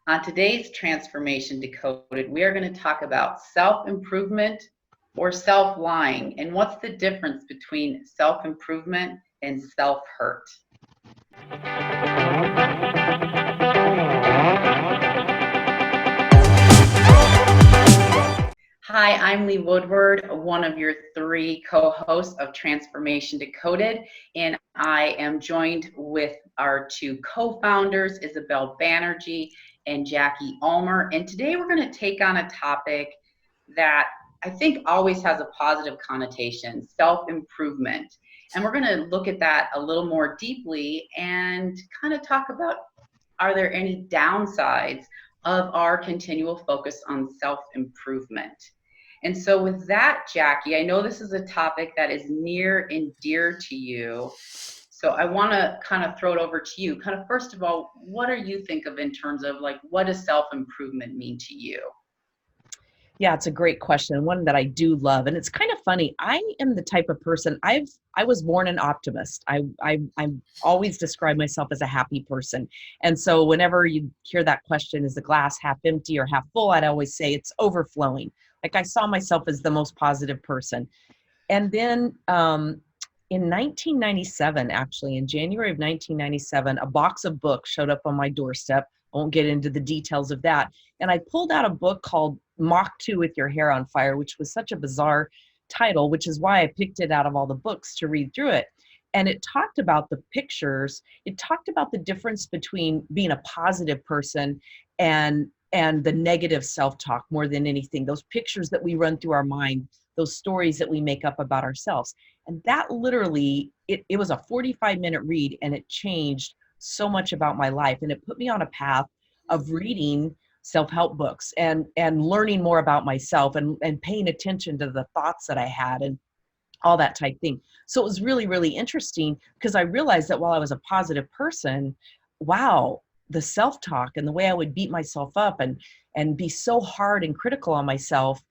On today's Transformation Decoded, we are going to talk about self-improvement or self-lying, and what's the difference between self-improvement and self-hurt. Hi, I'm Lee Woodward, one of your three co-hosts of Transformation Decoded, and I am joined with our two co-founders, Isabel Banerjee and Jackie Ulmer. And today we're going to take on a topic that I think always has a positive connotation, self-improvement. And we're going to look at that a little more deeply and kind of talk about, are there any downsides of our continual focus on self-improvement? And so with that, Jackie, I know this is a topic that is near and dear to you. So I want to kind of throw it over to you. Kind of first of all, what do you think of in terms of like, what does self-improvement mean to you? Yeah, it's a great question, one that I do love. And it's kind of funny. I am the type of person, I was born an optimist. I always describe myself as a happy person. And so whenever you hear that question, is the glass half empty or half full? I'd always say it's overflowing. Like I saw myself as the most positive person. And then in 1997, actually, in January of 1997, a box of books showed up on my doorstep. I won't get into the details of that. And I pulled out a book called Mach 2 with Your Hair on Fire, which was such a bizarre title, which is why I picked it out of all the books to read through it. And it talked about the pictures. It talked about the difference between being a positive person and the negative self-talk more than anything. Those pictures that we run through our mind, those stories that we make up about ourselves. And that literally, it was a 45-minute read, and it changed so much about my life. And it put me on a path of reading self-help books and learning more about myself and paying attention to the thoughts that I had and all that type thing. So it was really, really interesting because I realized that while I was a positive person, wow, the self-talk and the way I would beat myself up and be so hard and critical on myself,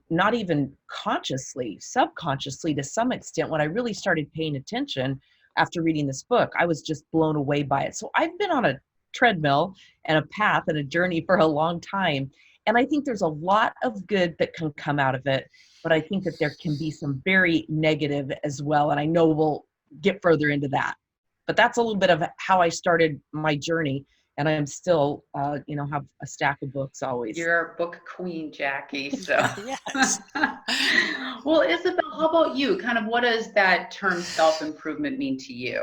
not even consciously, subconsciously to some extent, when I really started paying attention after reading this book, I was just blown away by it. So I've been on a treadmill and a path and a journey for a long time. And I think there's a lot of good that can come out of it, but I think that there can be some very negative as well. And I know we'll get further into that. But that's a little bit of how I started my journey. And I'm still, have a stack of books always. You're a book queen, Jackie. So, Yes. Well, Isabel, how about you? Kind of what does that term self-improvement mean to you?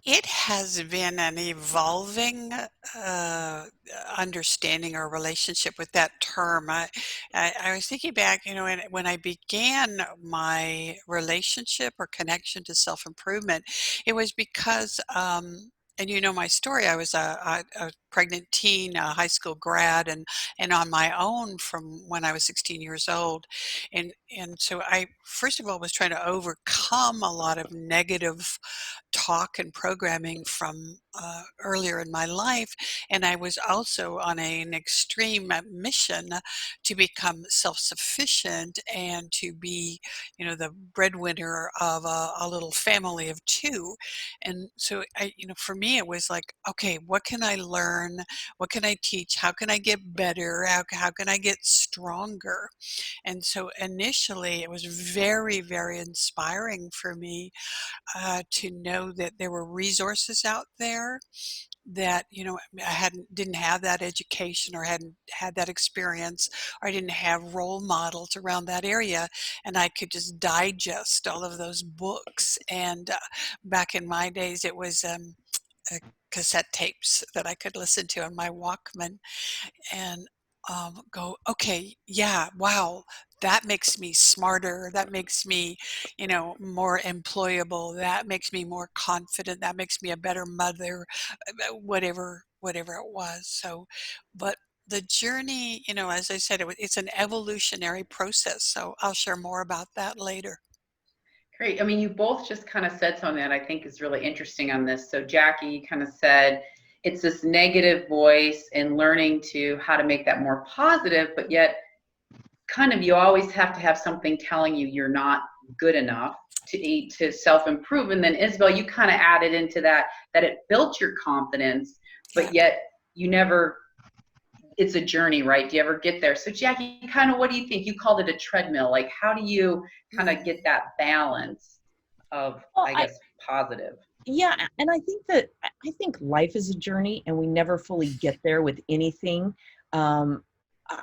It has been an evolving understanding or relationship with that term. I was thinking back, when I began my relationship or connection to self-improvement, it was because, and you know my story, I was a pregnant teen, a high school grad, and on my own from when I was 16 years old. And so I, first of all, was trying to overcome a lot of negative talk and programming from earlier in my life. And I was also on an extreme mission to become self-sufficient and to be, the breadwinner of a little family of two. And so for me, it was like, okay, what can I learn? What can I teach? How can I get better? How can I get stronger? And so initially, it was very, very inspiring for me to know that there were resources out there that I didn't have that education or hadn't had that experience, or I didn't have role models around that area, and I could just digest all of those books. And back in my days, it was cassette tapes that I could listen to on my Walkman and go, okay, yeah, wow, that makes me smarter. That makes me, more employable. That makes me more confident. That makes me a better mother, whatever it was. So, but the journey, as I said, it's an evolutionary process. So I'll share more about that later. Great. I mean, you both just kind of said something that I think is really interesting on this. So Jackie kind of said it's this negative voice and learning to how to make that more positive, but yet kind of you always have to have something telling you you're not good enough to self-improve. And then Isabel, you kind of added into that it built your confidence, Yeah. but yet you never, it's a journey, right? Do you ever get there? So Jackie, kind of what do you think? You called it a treadmill. Like how do you kind of get that balance of, Well, I guess, positive? yeah, and I think that I think life is a journey, and we never fully get there with anything.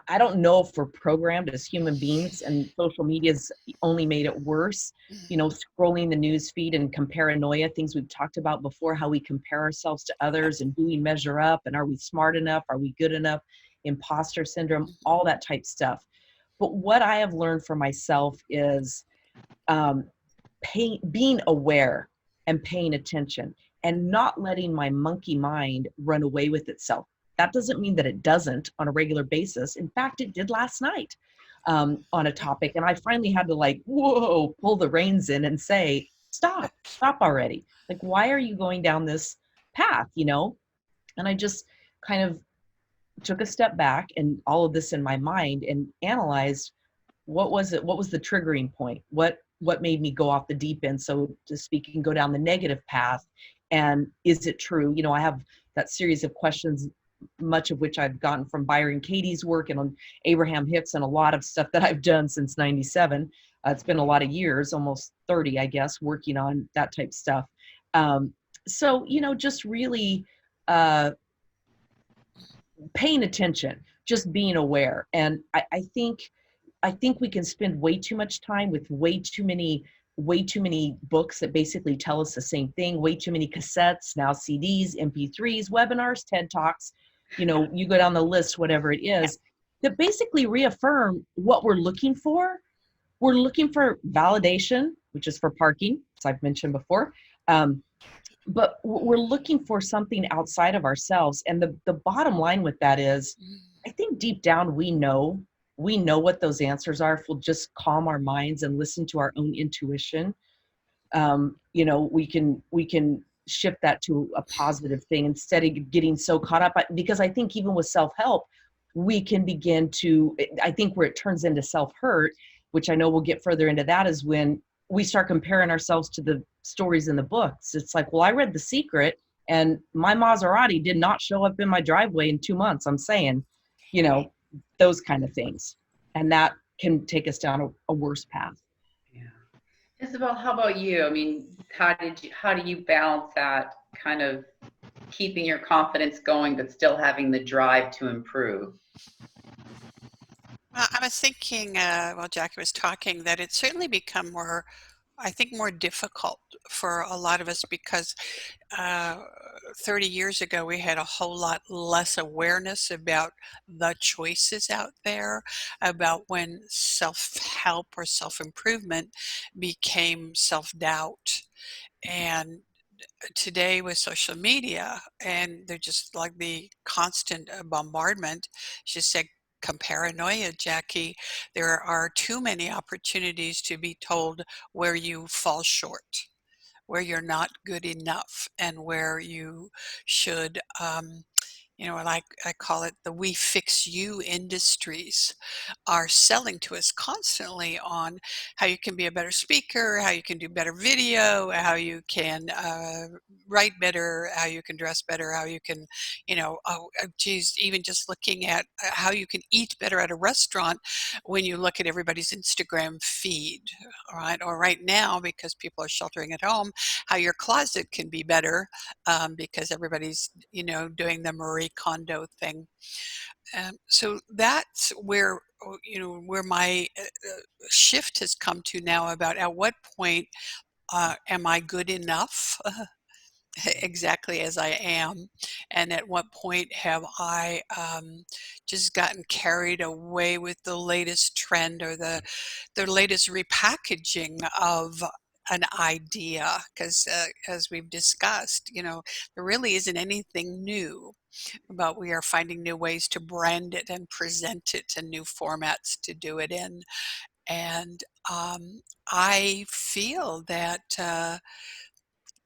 I don't know if we're programmed as human beings, and social media's only made it worse. You know, Mhm. scrolling the news feed and paranoia, things we've talked about before, how we compare ourselves to others, and do we measure up, and are we smart enough, are we good enough, imposter syndrome, all that type stuff. But what I have learned for myself is um, being aware and paying attention and not letting my monkey mind run away with itself. That doesn't mean that it doesn't on a regular basis. In fact, it did last night on a topic. And I finally had to like, whoa, pull the reins in and say, stop already. Like, why are you going down this path, you know? And I just kind of took a step back and all of this in my mind and analyzed what was it, what was the triggering point, what made me go off the deep end, so to speak, and go down the negative path. And is it true, you know, I have that series of questions, much of which I've gotten from Byron Katie's work and on Abraham Hicks and a lot of stuff that I've done since 97. It's been a lot of years, almost 30 I guess, working on that type stuff. So you know, just really uh paying attention, just being aware. And I think we can spend way too much time with way too many books that basically tell us the same thing, way too many cassettes, now CDs, MP3s, webinars, TED Talks, you know, you go down the list, whatever it is, that basically reaffirm what we're looking for. We're looking for validation, which is for parking, as I've mentioned before. But we're looking for something outside of ourselves. And the bottom line with that is, I think deep down we know what those answers are if we'll just calm our minds and listen to our own intuition. You know, we can shift that to a positive thing instead of getting so caught up. Because I think even with self-help, we can begin to, I think where it turns into self-hurt, which I know we'll get further into that, is when we start comparing ourselves to the stories in the books. It's like, well, I read The Secret and my Maserati did not show up in my driveway in 2 months. I'm saying, you know, those kind of things. And that can take us down a worse path. Yeah. Isabel, how about you? I mean, how do you balance that kind of keeping your confidence going, but still having the drive to improve? Well, I was thinking, while Jackie was talking, that it's certainly become more, I think, more difficult for a lot of us because uh, 30 years ago we had a whole lot less awareness about the choices out there, about when self-help or self-improvement became self-doubt. And today with social media and they're just like the constant bombardment, she said comparanoia, Jackie, there are too many opportunities to be told where you fall short, where you're not good enough, and where you should you know, like I call it, the "we fix you" industries are selling to us constantly on how you can be a better speaker, how you can do better video, how you can write better, how you can dress better, how you can, you know, oh, geez, even just looking at how you can eat better at a restaurant when you look at everybody's Instagram feed, all right? Or right now, because people are sheltering at home, how your closet can be better because everybody's, you know, doing the Marie Kondo thing. So that's where, you know, where my shift has come to now about at what point am I good enough exactly as I am, and at what point have I just gotten carried away with the latest trend or the latest repackaging of an idea? Because as we've discussed, you know, there really isn't anything new, but we are finding new ways to brand it and present it and new formats to do it in. And I feel that.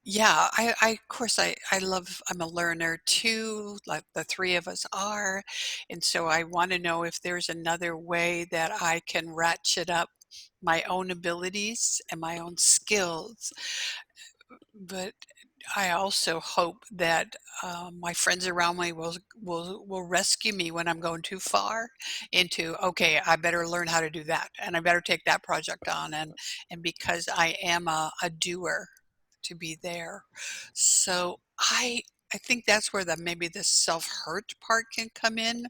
Yeah, of course, I love, I'm a learner too, like the three of us are. And so I want to know if there's another way that I can ratchet up my own abilities and my own skills. But I also hope that my friends around me will rescue me when I'm going too far into, okay, I better learn how to do that, and I better take that project on, and because I am a doer, to be there. So I think that's where maybe the self-hurt part can come in,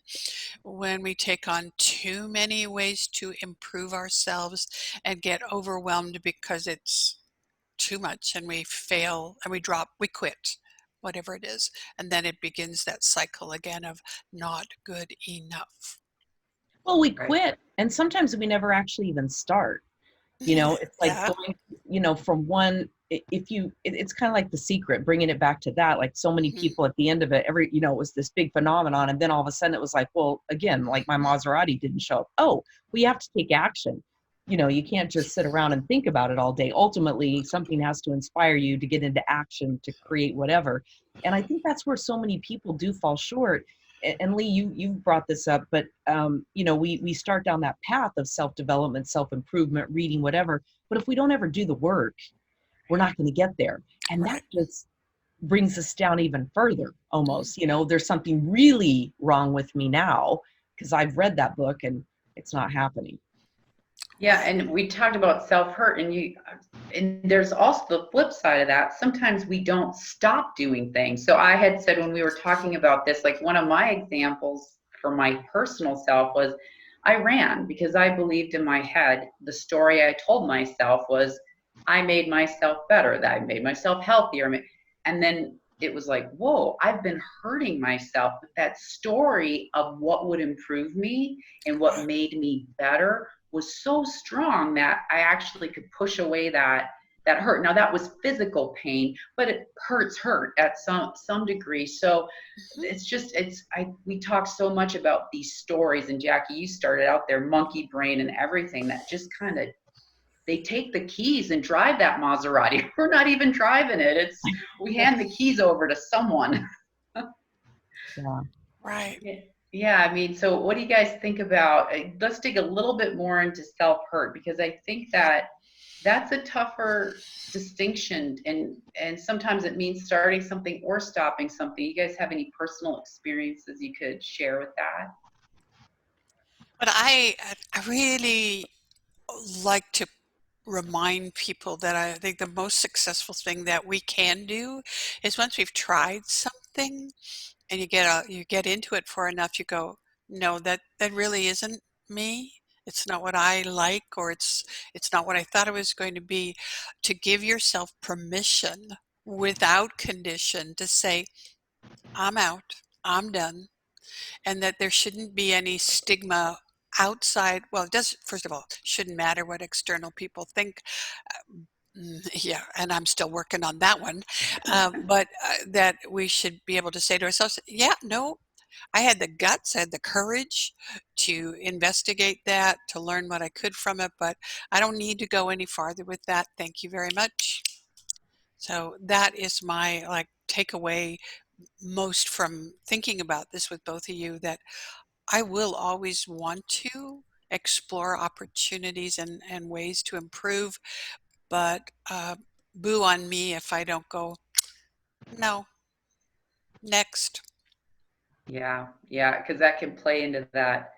when we take on too many ways to improve ourselves and get overwhelmed because it's too much, and we fail and we quit, whatever it is. And then it begins that cycle again of not good enough. Well, we Right. quit, and sometimes we never actually even start. It's like Yeah. going, from one, if you, it's kind of like The Secret, bringing it back to that, like so many Mhm. people at the end of it, it was this big phenomenon. And then all of a sudden it was like, well, again, like my Maserati didn't show up. Oh, we have to take action. You can't just sit around and think about it all day. Ultimately, something has to inspire you to get into action to create whatever. And I think that's where so many people do fall short. And Lee, you brought this up, but we start down that path of self-development, self-improvement, reading, whatever. But if we don't ever do the work, we're not going to get there. And that Right. just brings us down even further, Mhm. almost. There's something really wrong with me now because I've read that book and it's not happening. Yeah, and we talked about self-hurt, and there's also the flip side of that. Sometimes we don't stop doing things. So I had said when we were talking about this, like one of my examples for my personal self was I ran because I believed in my head the story I told myself was I made myself better, that I made myself healthier. And then it was like, whoa, I've been hurting myself with that story of what would improve me and what Right. made me better was so strong that I actually could push away that hurt. Now that was physical pain, but it hurt at some degree. So Mhm. we talk so much about these stories, and Jackie, you started out there, monkey brain and everything that just kind of they take the keys and drive that Maserati. We're not even driving it. We hand the keys over to someone. Yeah. Right. Yeah. Yeah, I mean, so what do you guys think about? Let's dig a little bit more into self-hurt because I think that that's a tougher distinction, and sometimes it means starting something or stopping something. You guys have any personal experiences you could share with that? But I really like to remind people that I think the most successful thing that we can do is, once we've tried something and you get into it for enough, you go, no, that really isn't me. It's not what I like, or it's not what I thought it was going to be. To give yourself permission without condition to say, I'm out, I'm done, and that there shouldn't be any stigma outside. Well, it does, first of all, shouldn't matter what external people think. Yeah, and I'm still working on that one. But that we should be able to say to ourselves, yeah, no, I had the guts, I had the courage to investigate that, to learn what I could from it, but I don't need to go any farther with that. Thank you very much. So that is my like takeaway most from thinking about this with both of you, that I will always want to explore opportunities and ways to improve, but boo on me if I don't go, no, next. Yeah, yeah, because that can play into that.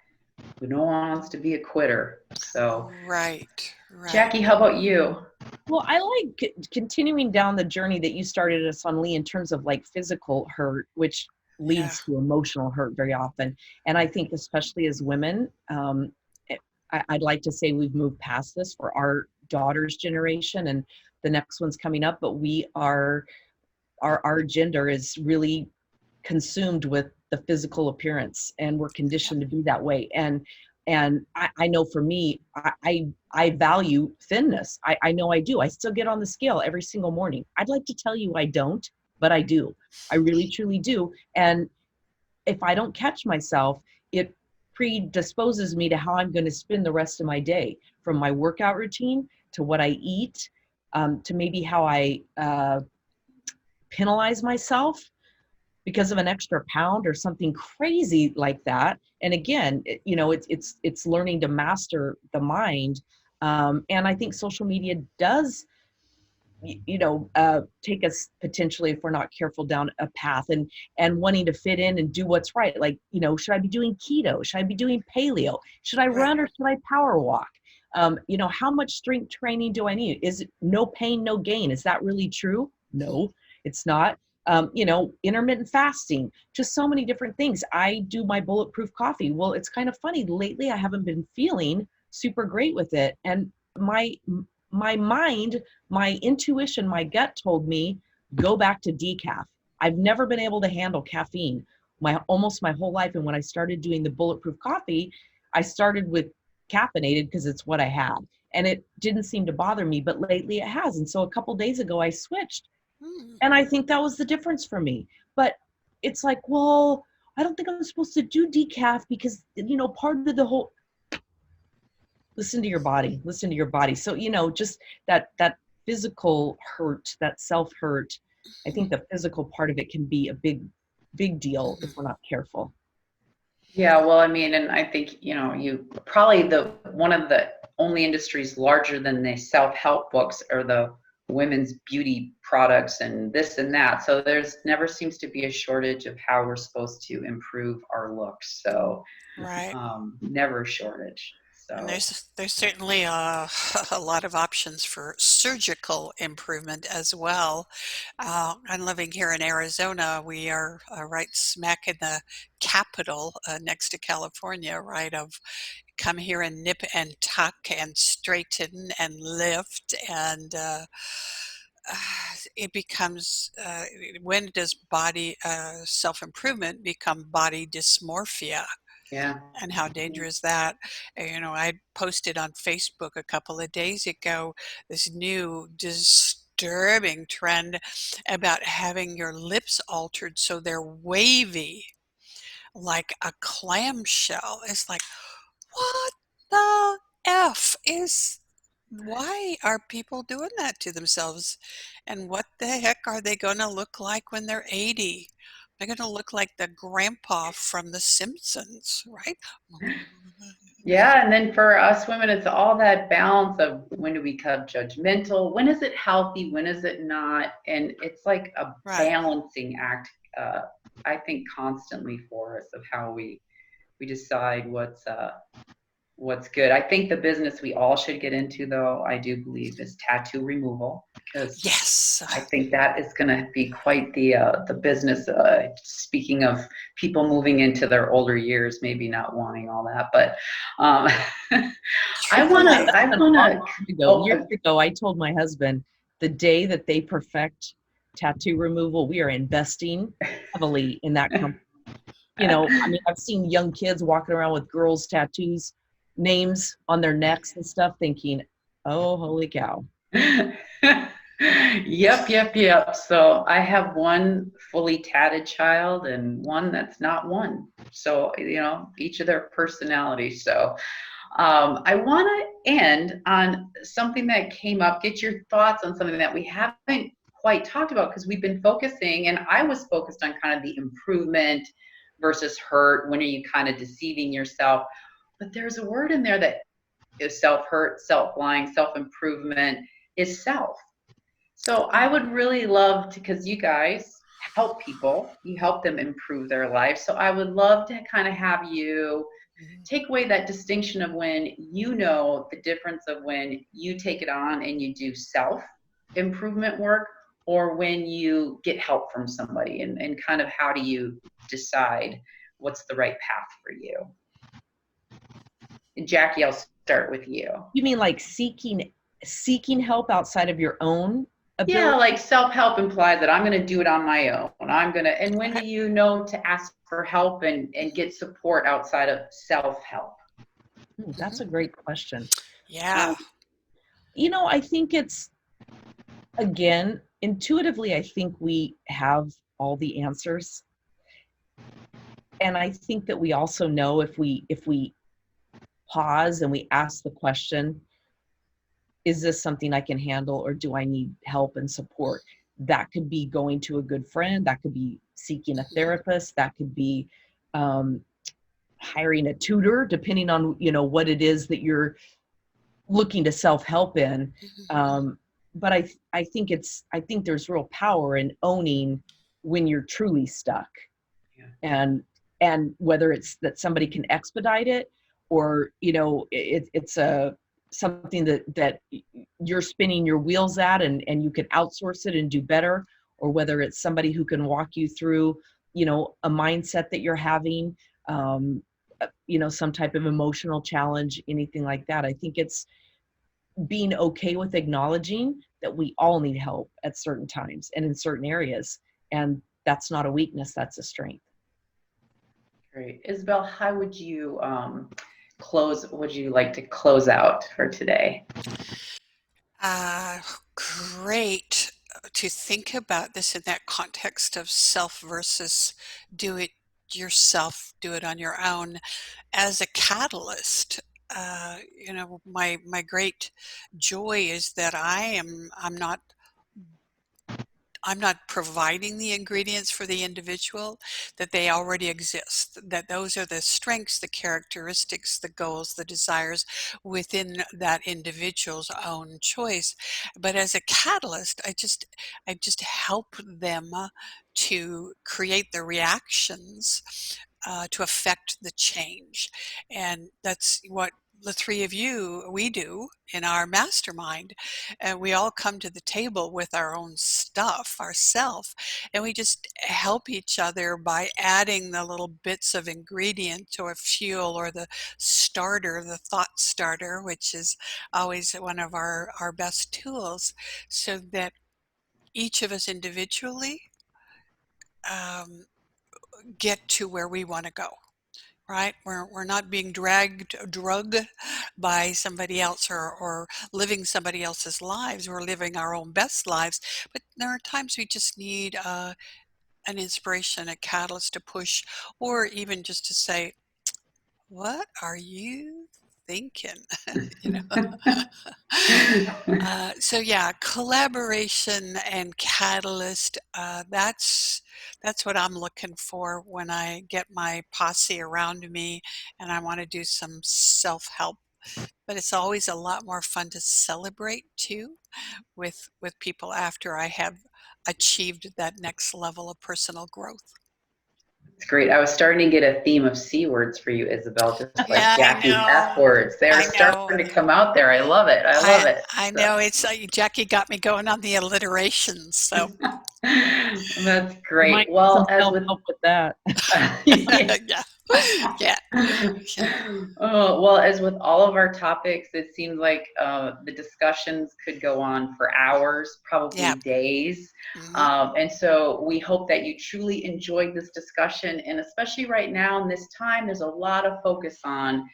No one wants to be a quitter. So, Right, right. Jackie, how about you? Well, I like continuing down the journey that you started us on, Lee, in terms of like physical hurt, which Yeah, leads to emotional hurt very often. And I think, especially as women, I'd like to say we've moved past this for our daughter's generation and the next one's coming up, but we are, our gender is really consumed with the physical appearance and we're yeah, conditioned to be that way. And I know for me, I value thinness. I know I do. I still get on the scale every single morning. I'd like to tell you I don't, but I do. I really truly do. And if I don't catch myself, it predisposes me to how I'm going to spend the rest of my day, from my workout routine to what I eat, to maybe how I penalize myself because of an extra pound or something crazy like that. And again, it's learning to master the mind. And I think social media does take us potentially, if we're not careful, down a path and wanting to fit in and do what's right. Like, should I be doing keto? Should I be doing paleo? Should I Right. run or should I power walk? How much strength training do I need? Is it no pain, no gain? Is that really true? No, it's not. Intermittent fasting, just so many different things. I do my bulletproof coffee. Well, it's kind of funny. Lately, I haven't been feeling super great with it. And my mind, my intuition, my gut told me, go back to decaf. I've never been able to handle caffeine almost my whole life. And when I started doing the bulletproof coffee, I started with caffeinated because it's what I had. And it didn't seem to bother me, but lately it has. And so a couple days ago, I switched. Mm. And I think that was the difference for me. But it's like, well, I don't think I'm supposed to do decaf because, part of the whole, listen to your body. So, just that physical hurt, that self-hurt, I think the physical part of it can be a big deal if we're not careful. Yeah, well, I mean, and I think, you probably one of the only industries larger than the self-help books are the women's beauty products and this and that. So there's never seems to be a shortage of how we're supposed to improve our looks. So Right. never a shortage. And So there's certainly a lot of options for surgical improvement as well. I'm living here in Arizona. We are right smack in the capital next to California, right? Of come here and nip and tuck and straighten and lift and it becomes when does body self-improvement become body dysmorphia, yeah. and how dangerous that. I posted on Facebook a couple of days ago this new disturbing trend about having your lips altered so they're wavy like a clamshell. It's like, what the F is why are people doing that to themselves? And what the heck are they going to look like when they're 80? They're going to look like the grandpa from The Simpsons, right? Yeah, and then for us women, it's all that balance of when do we become judgmental? When is it healthy? When is it not? And it's like a Right. balancing act, I think, constantly for us of how we decide what's good. I think the business we all should get into, though, I do believe, is tattoo removal, because Yes. I think that is going to be quite the business. Speaking of people moving into their older years, maybe not wanting all that, but um, I want Truly. to. I A want long to. time ago, years ago, I told my husband, the day that they perfect tattoo removal, we are investing heavily in that company. I've seen young kids walking around with girls' tattoos, names on their necks and stuff, thinking, oh, holy cow. Yep. So I have one fully tatted child and one that's not one. So, each of their personalities. So I want to end on something that came up, get your thoughts on something that we haven't quite talked about, because we've been focusing, and I was focused on kind of the improvement versus hurt. When are you kind of deceiving yourself? But there's a word in there that is self-hurt, self-lying, self-improvement is self. So I would really love to, because you guys help people, you help them improve their life. So I would love to kind of have you take away that distinction of when the difference of when you take it on and you do self improvement work, or when you get help from somebody, and kind of how do you decide what's the right path for you. And Jackie, I'll start with you. You mean like seeking help outside of your own ability? Yeah, like self-help implies that I'm going to do it on my own. And when do you know to ask for help and get support outside of self-help? That's a great question. Yeah. I think it's, again, intuitively, I think we have all the answers. And I think that we also know if we pause and we ask the question, is this something I can handle, or do I need help and support? That could be going to a good friend. That could be seeking a therapist. That could be hiring a tutor, depending on, what it is that you're looking to self-help in. but I think there's real power in owning when you're truly stuck. Yeah. And whether it's that somebody can expedite it, or it's something that you're spinning your wheels at, and you can outsource it and do better, or whether it's somebody who can walk you through a mindset that you're having, some type of emotional challenge, anything like that. I think it's being okay with acknowledging that we all need help at certain times and in certain areas, and that's not a weakness, that's a strength. Great. Isabel, how would you would you like to close out for today? Great to think about this in that context of self versus do it yourself, do it on your own, as a catalyst. My great joy is that I'm not providing the ingredients for the individual, that they already exist, that those are the strengths, the characteristics, the goals, the desires within that individual's own choice. But as a catalyst, I just help them to create the reactions to affect the change. And that's what the three of you, we do in our mastermind. And we all come to the table with our own stuff, ourself, and we just help each other by adding the little bits of ingredient or fuel or the starter, the thought starter, which is always one of our best tools, so that each of us individually um, get to where we want to go. Right? We're not being drugged by somebody else, or living somebody else's lives. We're living our own best lives. But there are times we just need an inspiration, a catalyst to push, or even just to say, what are you thinking? you know. So yeah, collaboration and catalyst. That's what I'm looking for when I get my posse around me, and I want to do some self-help. But it's always a lot more fun to celebrate too with people after I have achieved that next level of personal growth. It's great. I was starting to get a theme of C words for you, Isabel, just like Yeah, I Jackie's F know. words. They're I starting know. to come out there. I love it. I love it. I know. It's Jackie got me going on the alliterations. So That's You might great. need some Well, as with self-help with that. yeah. yeah, yeah, yeah, Oh, well, as with all of our topics, it seems like the discussions could go on for hours, yeah. probably days. Hmm. And so we hope that you truly enjoyed this discussion. And especially right now in this time, there's a lot of focus on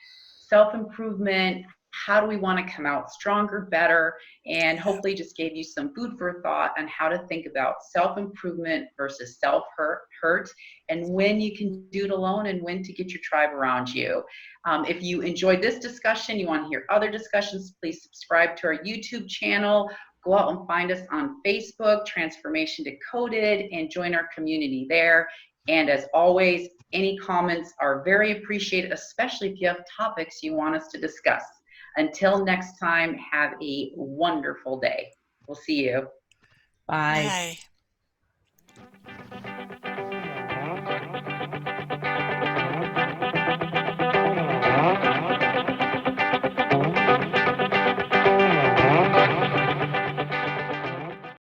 self-improvement. How do we want to come out stronger, better? And hopefully just gave you some food for thought on how to think about self-improvement versus self-hurt, and when you can do it alone and when to get your tribe around you. If you enjoyed this discussion, you want to hear other discussions, please subscribe to our YouTube channel. Go out and find us on Facebook, Transformation Decoded, and join our community there. And as always, any comments are very appreciated, especially if you have topics you want us to discuss. Until next time, have a wonderful day. We'll see you. Bye. Bye.